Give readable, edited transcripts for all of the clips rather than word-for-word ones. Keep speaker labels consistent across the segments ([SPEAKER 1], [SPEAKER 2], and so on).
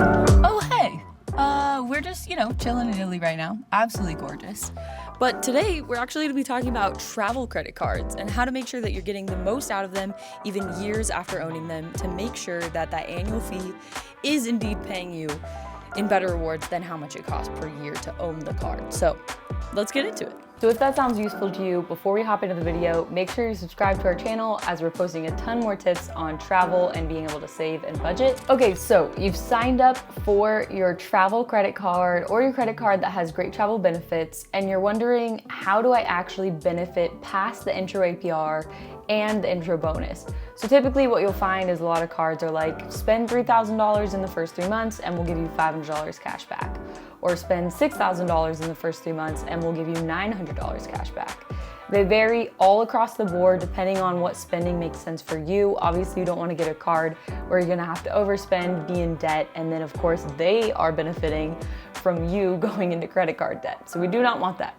[SPEAKER 1] Oh, hey! We're just, chilling in Italy right now. Absolutely gorgeous. But today, we're actually going to be talking about travel credit cards and how to make sure that you're getting the most out of them even years after owning them to make sure that that annual fee is indeed paying you in better rewards than how much it costs per year to own the card. So let's get into it. So if that sounds useful to you, before we hop into the video, make sure you subscribe to our channel as we're posting a ton more tips on travel and being able to save and budget. Okay, so you've signed up for your travel credit card or your credit card that has great travel benefits, and you're wondering, how do I actually benefit past the intro APR and the intro bonus? So typically what you'll find is a lot of cards are like, spend $3,000 in the first 3 months and we'll give you $500 cash back. Or spend $6,000 in the first 3 months and we'll give you $900 cash back. They vary all across the board depending on what spending makes sense for you. Obviously, you don't want to get a card where you're gonna have to overspend, be in debt, and then of course they are benefiting from you going into credit card debt. So we do not want that.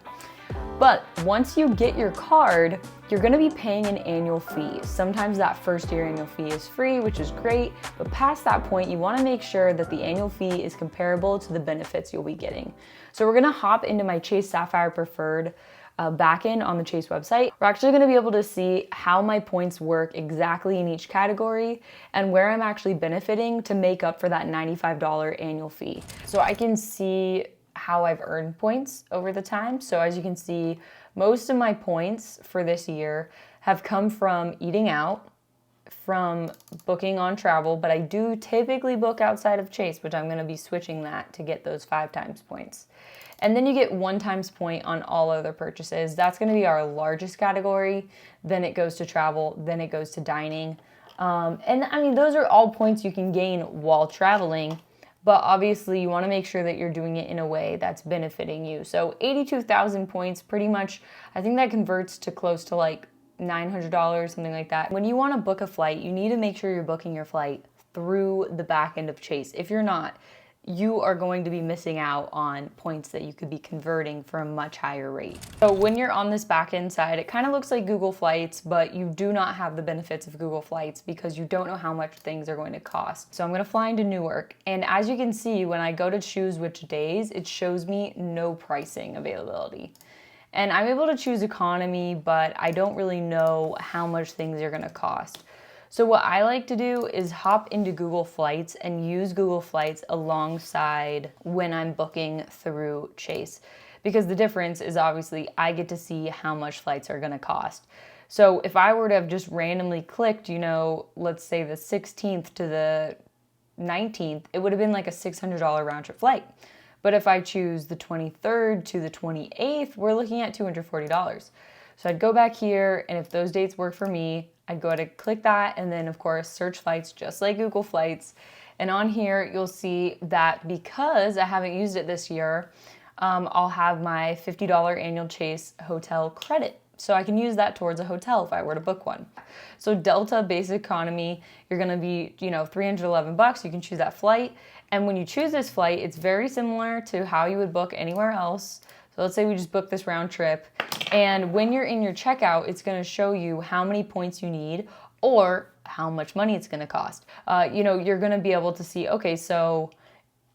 [SPEAKER 1] But once you get your card, you're gonna be paying an annual fee. Sometimes that first year annual fee is free, which is great, but past that point, you wanna make sure that the annual fee is comparable to the benefits you'll be getting. So we're gonna hop into my Chase Sapphire Preferred backend on the Chase website. We're actually gonna be able to see how my points work exactly in each category and where I'm actually benefiting to make up for that $95 annual fee. So I can see how I've earned points over the time. So as you can see, most of my points for this year have come from eating out, from booking on travel, but I do typically book outside of Chase, which I'm gonna be switching that to get those 5 times points. And then you get 1 times point on all other purchases. That's gonna be our largest category. Then it goes to travel, then it goes to dining. And I mean, those are all points you can gain while traveling. But obviously you wanna make sure that you're doing it in a way that's benefiting you. So 82,000 points, pretty much, I think that converts to close to like $900, something like that. When you wanna book a flight, you need to make sure you're booking your flight through the back end of Chase. If you're not, you are going to be missing out on points that you could be converting for a much higher rate. So when you're on this back-end side, it kind of looks like Google Flights, but you do not have the benefits of Google Flights because you don't know how much things are going to cost. So I'm gonna fly into Newark, and as you can see, when I go to choose which days, it shows me no pricing availability. And I'm able to choose economy, but I don't really know how much things are gonna cost. So what I like to do is hop into Google Flights and use Google Flights alongside when I'm booking through Chase. Because the difference is obviously I get to see how much flights are gonna cost. So if I were to have just randomly clicked, let's say the 16th to the 19th, it would have been like a $600 round trip flight. But if I choose the 23rd to the 28th, we're looking at $240. So I'd go back here, and if those dates work for me, I'd go to click that, and then of course search flights just like Google Flights. And on here you'll see that because I haven't used it this year, I'll have my $50 annual Chase hotel credit. So I can use that towards a hotel if I were to book one. So Delta Basic Economy, you're gonna be, $311. You can choose that flight. And when you choose this flight, it's very similar to how you would book anywhere else. So let's say we just book this round trip. And when you're in your checkout, it's gonna show you how many points you need or how much money it's gonna cost. You're gonna be able to see, okay, so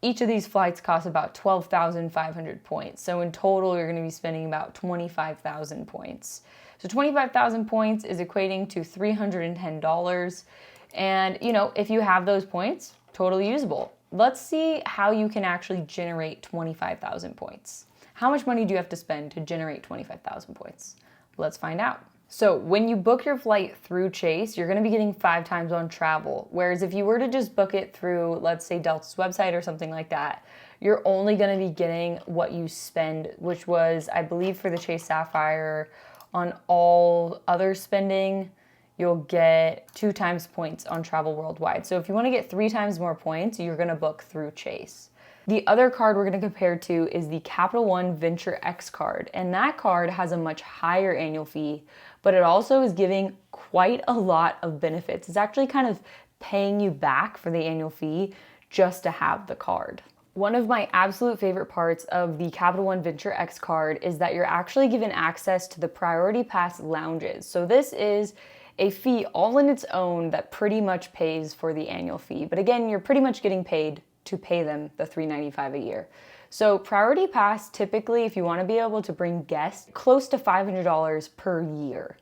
[SPEAKER 1] each of these flights costs about 12,500 points. So in total, you're gonna be spending about 25,000 points. So 25,000 points is equating to $310. And if you have those points, totally usable. Let's see how you can actually generate 25,000 points. How much money do you have to spend to generate 25,000 points? Let's find out. So when you book your flight through Chase, you're gonna be getting 5 times on travel. Whereas if you were to just book it through, let's say Delta's website or something like that, you're only gonna be getting what you spend, which was, I believe for the Chase Sapphire, on all other spending, you'll get 2 times points on travel worldwide. So if you wanna get 3 times more points, you're gonna book through Chase. The other card we're gonna compare to is the Capital One Venture X card. And that card has a much higher annual fee, but it also is giving quite a lot of benefits. It's actually kind of paying you back for the annual fee just to have the card. One of my absolute favorite parts of the Capital One Venture X card is that you're actually given access to the Priority Pass lounges. So this is a fee all in its own that pretty much pays for the annual fee. But again, you're pretty much getting paid to pay them the $395 a year. So Priority Pass, typically, if you want to be able to bring guests, close to $500 per year.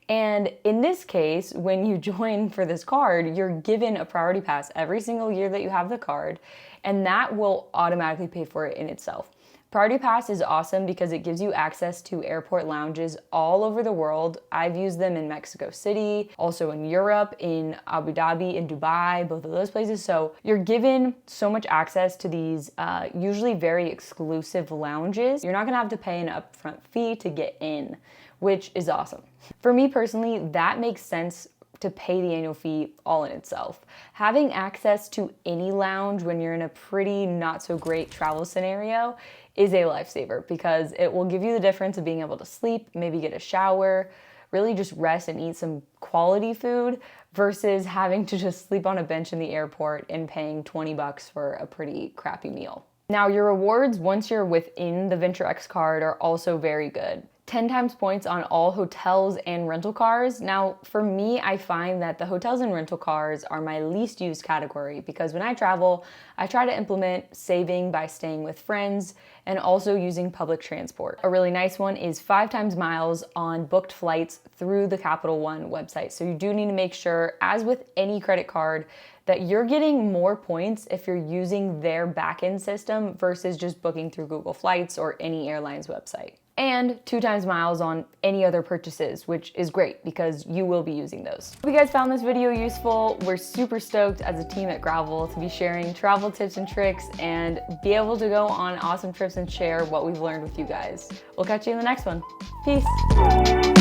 [SPEAKER 1] And in this case, when you join for this card, you're given a Priority Pass every single year that you have the card, and that will automatically pay for it in itself. Priority Pass is awesome because it gives you access to airport lounges all over the world. I've used them in Mexico City, also in Europe, in Abu Dhabi, in Dubai, both of those places. So you're given so much access to these usually very exclusive lounges. You're not gonna have to pay an upfront fee to get in, which is awesome. For me personally, that makes sense to pay the annual fee all in itself. Having access to any lounge when you're in a pretty not so great travel scenario is a lifesaver because it will give you the difference of being able to sleep, maybe get a shower, really just rest and eat some quality food versus having to just sleep on a bench in the airport and paying 20 bucks for a pretty crappy meal. Now, your rewards once you're within the Venture X card are also very good. 10 times points on all hotels and rental cars. Now, for me, I find that the hotels and rental cars are my least used category because when I travel, I try to implement saving by staying with friends and also using public transport. A really nice one is 5 times miles on booked flights through the Capital One website. So you do need to make sure, as with any credit card, that you're getting more points if you're using their backend system versus just booking through Google Flights or any airline's website. And 2 times miles on any other purchases, which is great because you will be using those. Hope you guys found this video useful. We're super stoked as a team at Gravel to be sharing travel tips and tricks and be able to go on awesome trips and share what we've learned with you guys. We'll catch you in the next one. Peace.